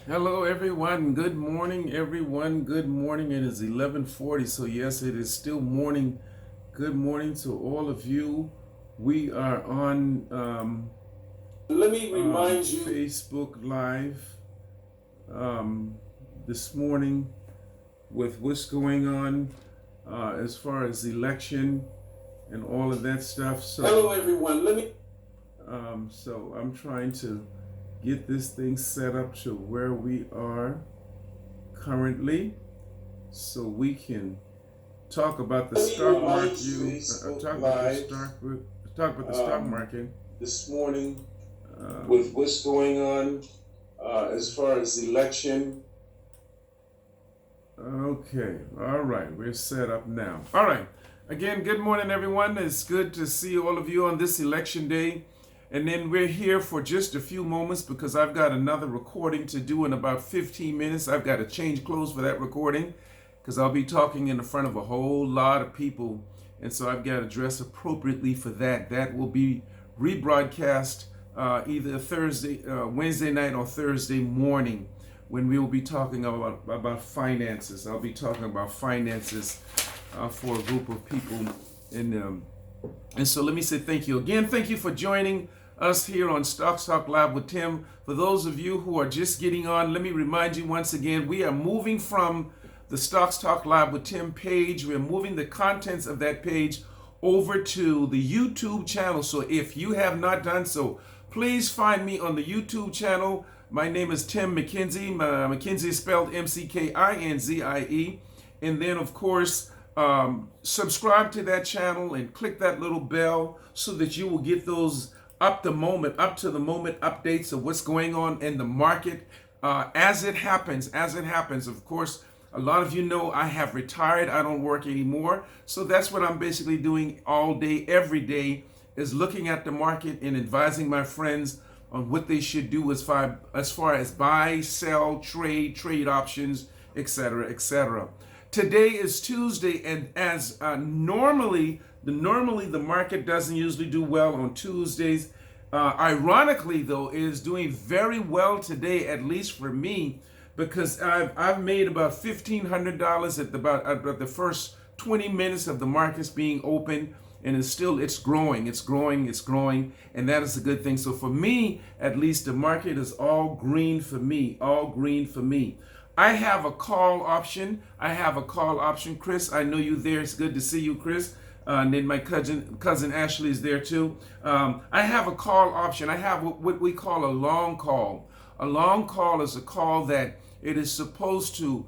Hello, everyone. Good morning, everyone. Good morning. It is 11:40. So yes, it is still morning. Good morning to all of you. We are on Let me remind you. Facebook Live um, this morning with what's going on as far as election and all of that stuff. So Hello, everyone. so I'm trying to get this thing set up to where we are currently, so we can talk about the stock market. Talk about the stock market This morning with with what's going on as far as election. Okay, all right, we're set up now. All right, again, good morning, everyone. It's good to see all of you on this election day. And then we're here for just a few moments because I've got another recording to do in about 15 minutes. I've got to change clothes for that recording because I'll be talking in the front of a whole lot of people. And so I've got to dress appropriately for that. That will be rebroadcast either Wednesday night or Thursday morning when we will be talking about finances. I'll be talking about finances for a group of people. And so let me say thank you again. Thank you for joining us here on Stocks Talk Live with Tim. For those of you who are just getting on, let me remind you once again, we are moving from the Stocks Talk Live with Tim page. We're moving the contents of that page over to the YouTube channel. So if you have not done so, please find me on the YouTube channel. My name is Tim McKenzie. McKenzie is spelled McKinzie. And then, of course, subscribe to that channel and click that little bell so that you will get those up to the moment updates of what's going on in the market as it happens. Of course, a lot of you know I have retired. I don't work anymore. So that's what I'm basically doing all day, every day, is looking at the market and advising my friends on what they should do as far as buy, sell, trade options, etc., etc. Today is Tuesday, and as normally the market doesn't usually do well on Tuesdays. Ironically, though, it is doing very well today, at least for me, because I've made about $1,500 at the first 20 minutes of the markets being open, and it's growing, and that is a good thing. So for me, at least, the market is all green for me, I have a call option. Chris, I know you there. It's good to see you, Chris. And then my cousin Ashley is there too. I have a call option. I have what we call a long call. A long call is a call that it is supposed to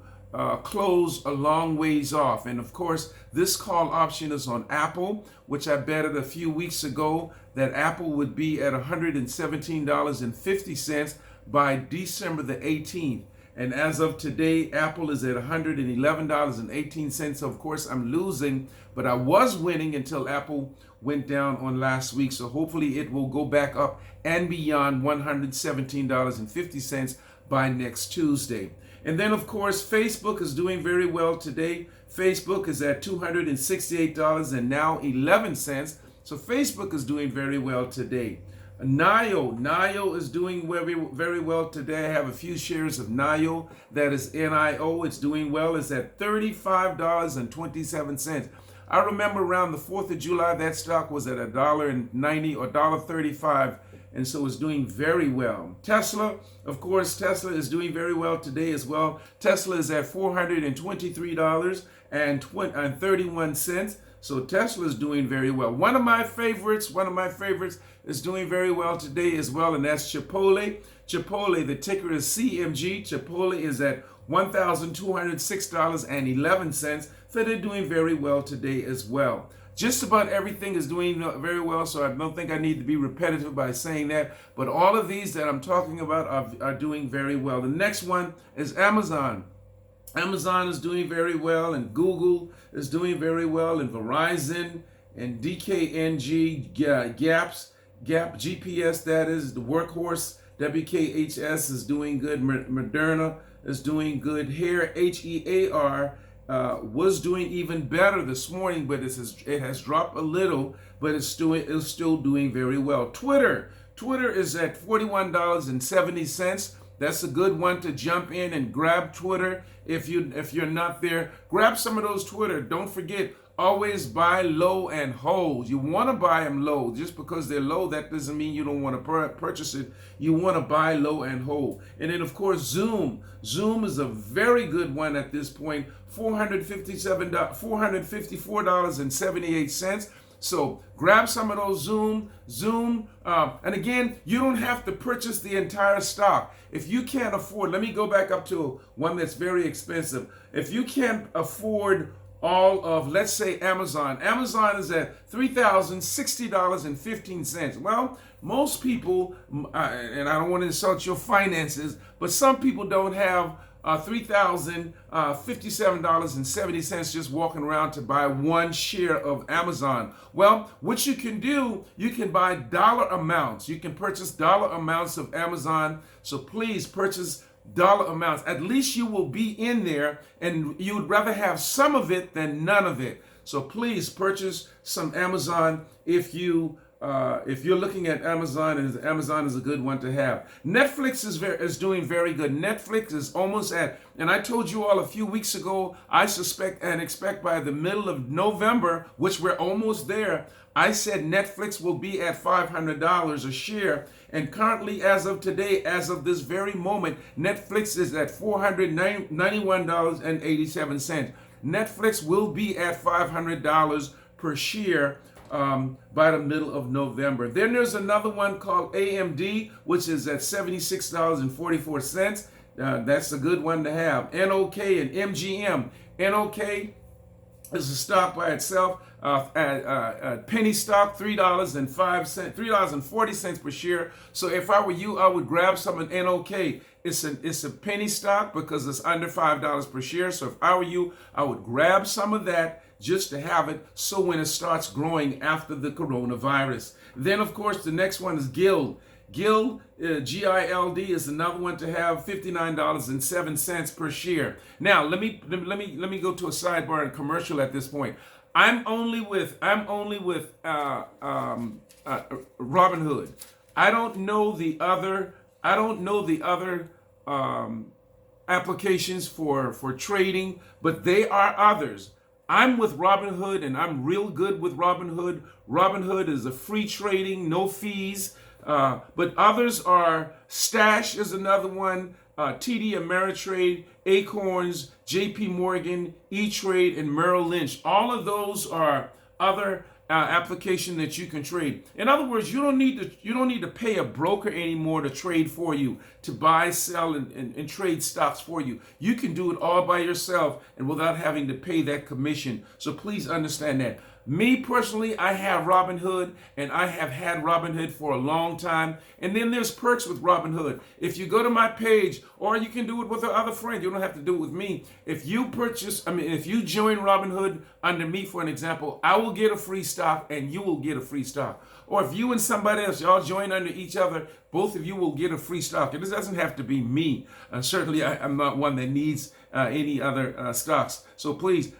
close a long ways off. And of course, this call option is on Apple, which I betted a few weeks ago that Apple would be at $117.50 by December the 18th. And as of today, Apple is at $111.18. So of course, I'm losing, but I was winning until Apple went down on last week. So hopefully it will go back up and beyond $117.50 by next Tuesday. And then, of course, Facebook is doing very well today. Facebook is at $268.11. So Facebook is doing very well today. NIO is doing very, very well today. I have a few shares of NIO. That is NIO. It's doing well. It's at $35.27. I remember around the 4th of July, that stock was at $1.90 or $1.35. And so it's doing very well. Tesla, of course, Tesla is doing very well today as well. Tesla is at $423.31. So Tesla is doing very well. One of my favorites is doing very well today as well, and that's Chipotle. Chipotle, the ticker is CMG. Chipotle is at $1,206.11. So they're doing very well today as well. Just about everything is doing very well, so I don't think I need to be repetitive by saying that. But all of these that I'm talking about are doing very well. The next one is Amazon. Amazon is doing very well, and Google is doing very well, and Verizon and DKNG, Gap GPS, that is the workhorse, WKHS is doing good. Moderna is doing good. HEAR was doing even better this morning, but it has dropped a little, but it's still doing very well. Twitter is at $41.70. That's a good one to jump in and grab Twitter. If you're not there, grab some of those Twitter. Don't forget, always buy low and hold. You want to buy them low. Just because they're low, that doesn't mean you don't want to purchase it. You want to buy low and hold. And then, of course, Zoom. Zoom is a very good one at this point. $454.78. So grab some of those Zoom, and again, you don't have to purchase the entire stock. If you can't afford, let me go back up to one that's very expensive. If you can't afford all of, let's say, Amazon. Amazon is at $3,060.15. Well, most people, and I don't want to insult your finances, but some people don't have $3,057.70 just walking around to buy one share of Amazon. Well, what you can do, you can buy dollar amounts. You can purchase dollar amounts of Amazon. So please purchase dollar amounts. At least you will be in there, and you would rather have some of it than none of it. So please purchase some Amazon if you're looking at Amazon, and Amazon is a good one to have. Netflix is doing very good. Netflix is almost at, and I told you all a few weeks ago, I suspect and expect by the middle of November, which we're almost there, I said Netflix will be at $500 a share. And currently, as of today, as of this very moment, Netflix is at $491.87. Netflix will be at $500 per share by the middle of November. Then there's another one called AMD, which is at $76.44. That's a good one to have. NOK and MGM. NOK is a stock by itself, penny stock, $3.40 per share. So if I were you, I would grab some of NOK. It's a penny stock because it's under $5 per share. So if I were you, I would grab some of that just to have it, so when it starts growing after the coronavirus. Then, of course, the next one is Guild. Guild, G-I-L-D, is another one to have, $59.07 per share. Now, let me go to a sidebar and commercial at this point. I'm only with Robinhood. I don't know the other applications for trading, but they are others. I'm with Robinhood, and I'm real good with Robinhood. Robinhood is a free trading, no fees. But others are Stash is another one, TD Ameritrade, Acorns, JP Morgan, E-Trade, and Merrill Lynch. All of those are other application that you can trade. In other words, you don't need to pay a broker anymore to trade for you, to buy, sell, and trade stocks for you. You can do it all by yourself and without having to pay that commission. So please understand that. Me personally, I have Robinhood, and I have had Robinhood for a long time. And then there's perks with Robinhood. If you go to my page, or you can do it with another friend, you don't have to do it with me. If you join Robinhood under me, for an example, I will get a free stock and you will get a free stock. Or if you and somebody else, y'all join under each other, both of you will get a free stock. And this doesn't have to be me. Certainly, I'm not one that needs any other stocks. So please,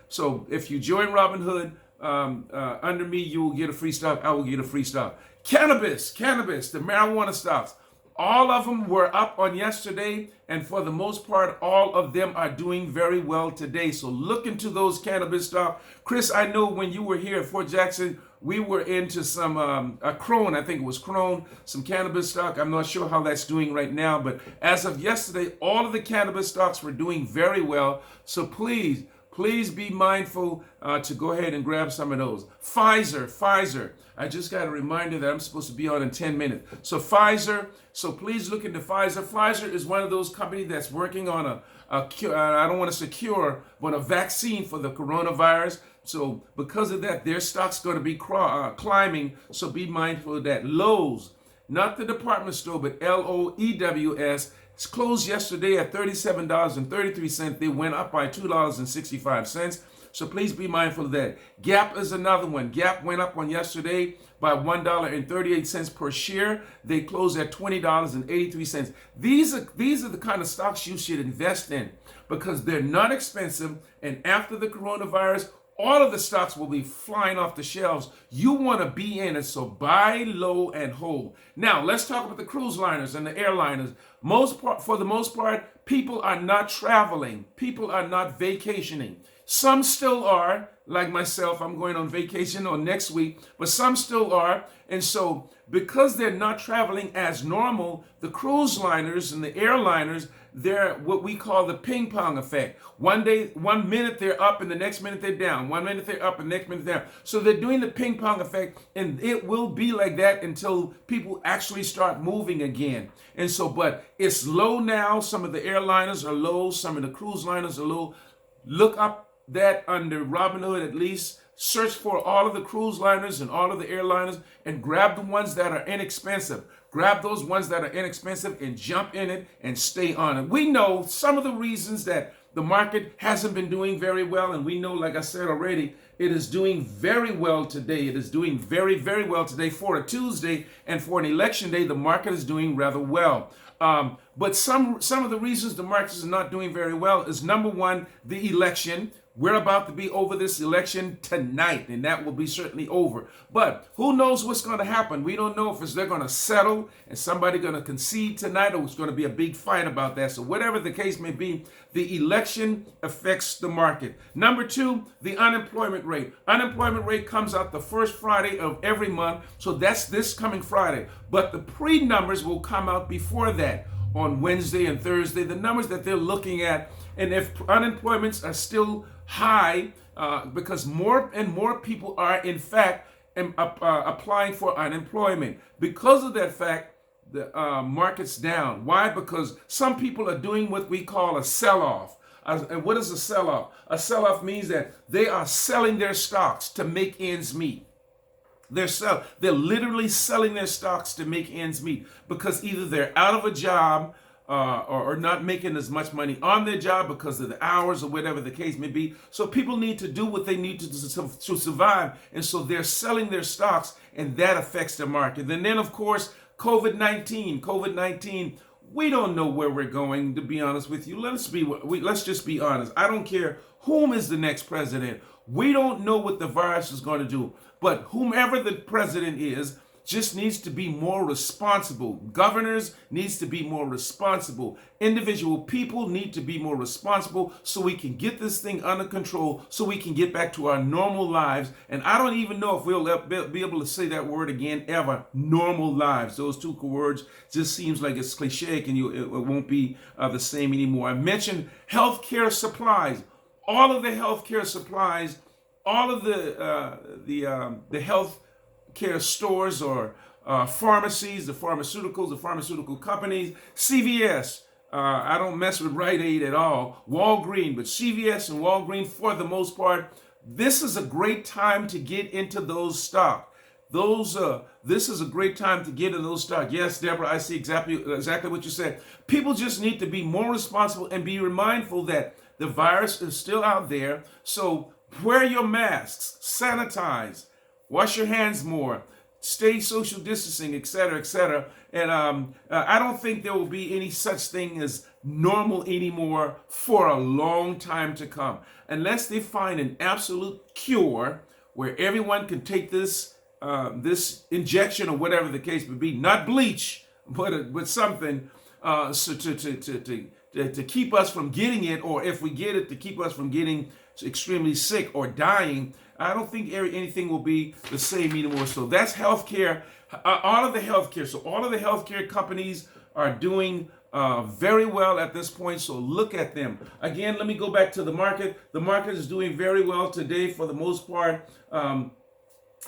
if you join Robinhood, under me, you will get a free stock. I will get a free stock. Cannabis, the marijuana stocks. All of them were up on yesterday, and for the most part, all of them are doing very well today. So look into those cannabis stocks. Chris, I know when you were here at Fort Jackson, we were into some Crone, I think it was Crone, some cannabis stock. I'm not sure how that's doing right now, but as of yesterday, all of the cannabis stocks were doing very well. So please be mindful to go ahead and grab some of those. Pfizer. I just got a reminder that I'm supposed to be on in 10 minutes. So Pfizer, please look into Pfizer. Pfizer is one of those companies that's working on a cure, I don't want to say cure, but a vaccine for the coronavirus. So because of that, their stock's going to be climbing. So be mindful of that. Lowe's, not the department store, but Loews. It's closed yesterday at $37.33. They went up by $2.65. So please be mindful of that. Gap is another one. Gap went up on yesterday by $1.38 per share. They closed at $20.83. These are the kind of stocks you should invest in because they're not expensive. And after the coronavirus, all of the stocks will be flying off the shelves. You want to be in it, so buy low and hold. Now, let's talk about the cruise liners and the airliners. For the most part, people are not traveling. People are not vacationing. Some still are, like myself. I'm going on vacation on next week, but some still are. And so because they're not traveling as normal, the cruise liners and the airliners, they're what we call the ping pong effect. One minute they're up and the next minute they're down. 1 minute they're up and the next minute they're down. So they're doing the ping pong effect, and it will be like that until people actually start moving again. And so, but it's low now. Some of the airliners are low. Some of the cruise liners are low. Look up that under Robinhood at least. Search for all of the cruise liners and all of the airliners and grab the ones that are inexpensive. Grab those ones that are inexpensive and jump in it and stay on it. We know some of the reasons that the market hasn't been doing very well, and we know, like I said already, it is doing very well today. It is doing very, very well today for a Tuesday, and for an election day, the market is doing rather well. But some of the reasons the market is not doing very well is, number one, the election. We're about to be over this election tonight, and that will be certainly over. But who knows what's going to happen? We don't know if they're going to settle and somebody going to concede tonight, or it's going to be a big fight about that. So whatever the case may be, the election affects the market. Number two, the unemployment rate. Unemployment rate comes out the first Friday of every month, so that's this coming Friday. But the pre-numbers will come out before that on Wednesday and Thursday, the numbers that they're looking at. And if unemployments are still high, because more and more people are in fact applying for unemployment. Because of that fact, the market's down. Why? Because some people are doing what we call a sell-off. And what is a sell-off? A sell-off means that they are selling their stocks to make ends meet. They're literally selling their stocks to make ends meet, because either they're out of a job or not making as much money on their job because of the hours or whatever the case may be. So people need to do what they need to survive. And so they're selling their stocks, and that affects the market. And then, of course, COVID-19, we don't know where we're going, to be honest with you. Let's just be honest. I don't care whom is the next president. We don't know what the virus is going to do. But whomever the president is, just needs to be more responsible. Governors needs to be more responsible. Individual people need to be more responsible, so we can get this thing under control, so we can get back to our normal lives. And I don't even know if we'll be able to say that word again ever, normal lives. Those two words just seems like it's cliche, and it won't be the same anymore. I mentioned healthcare supplies. All of the healthcare supplies, all of the health care stores or pharmacies, the pharmaceutical companies, CVS. I don't mess with Rite Aid at all. Walgreens, but CVS and Walgreens, for the most part, this is a great time to get into those stocks. This is a great time to get in those stocks. Yes, Deborah, I see exactly what you said. People just need to be more responsible and be mindful that the virus is still out there. So wear your masks, sanitize, wash your hands more, stay social distancing, etc., etc. And I don't think there will be any such thing as normal anymore for a long time to come, unless they find an absolute cure where everyone can take this injection or whatever the case may be, not bleach, but something so to keep us from getting it, or if we get it, to keep us from getting extremely sick or dying. I don't think anything will be the same anymore. So that's healthcare. All of the healthcare companies are doing very well at this point. So look at them. Again, let me go back to the market. The market is doing very well today for the most part. And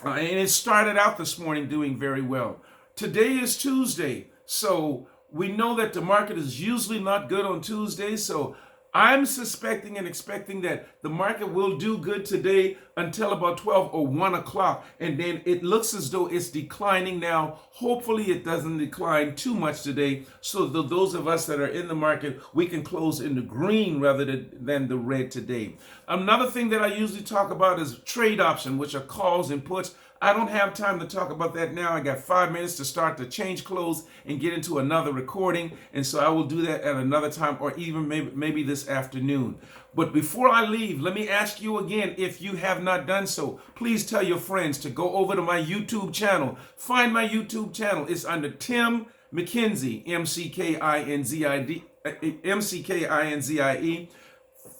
it started out this morning doing very well. Today is Tuesday. So we know that the market is usually not good on Tuesdays. So I'm suspecting and expecting that the market will do good today until about 12 or 1 o'clock. And then it looks as though it's declining now. Hopefully it doesn't decline too much today, so that those of us that are in the market, we can close in the green rather than the red today. Another thing that I usually talk about is trade option, which are calls and puts. I don't have time to talk about that now. I got 5 minutes to start to change clothes and get into another recording. And so I will do that at another time, or even maybe this afternoon. But before I leave, let me ask you again, if you have not done so, please tell your friends to go over to my YouTube channel. Find my YouTube channel. It's under Tim McKenzie, McKinzie.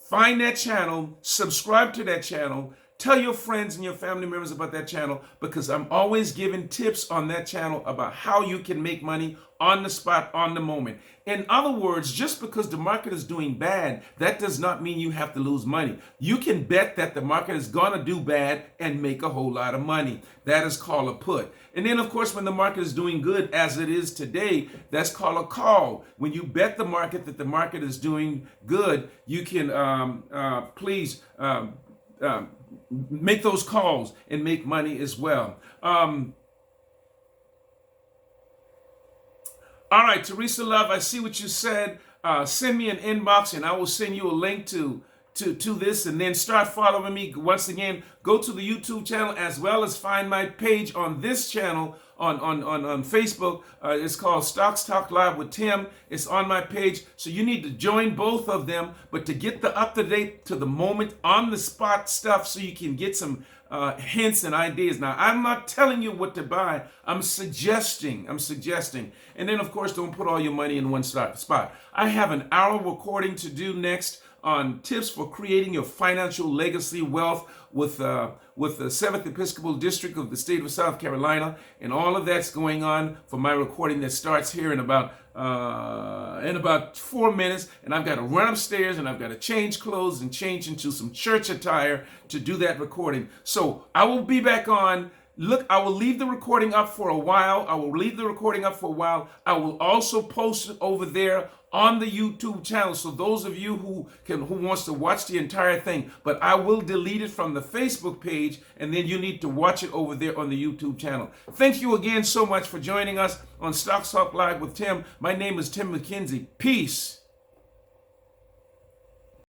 Find that channel, subscribe to that channel, tell your friends and your family members about that channel, because I'm always giving tips on that channel about how you can make money on the spot, on the moment. In other words, just because the market is doing bad, that does not mean you have to lose money. You can bet that the market is going to do bad and make a whole lot of money. That is called a put. And then, of course, when the market is doing good, as it is today, that's called a call. When you bet the market that the market is doing good, you can please make those calls and make money as well. All right, Teresa Love, I see what you said. Send me an inbox and I will send you a link to this, and then start following me. Once again, go to the YouTube channel as well as find my page on this channel on Facebook. It's called Stocks Talk Live with Tim. It's on my page, so you need to join both of them. But to get the up-to-date, to the moment, on the spot stuff, so you can get some hints and ideas. Now, I'm not telling you what to buy. I'm suggesting. And then, of course, don't put all your money in one spot. I have an hour recording to do next on tips for creating your financial legacy wealth with the 7th Episcopal District of the state of South Carolina. And all of that's going on for my recording that starts here in about 4 minutes. And I've got to run upstairs and I've got to change clothes and change into some church attire to do that recording. So I will be back on. Look, I will leave the recording up for a while. I will also post it over there on the YouTube channel. So those of you who wants to watch the entire thing, but I will delete it from the Facebook page, and then you need to watch it over there on the YouTube channel. Thank you again so much for joining us on Stocks Talk Live with Tim. My name is Tim McKenzie. Peace.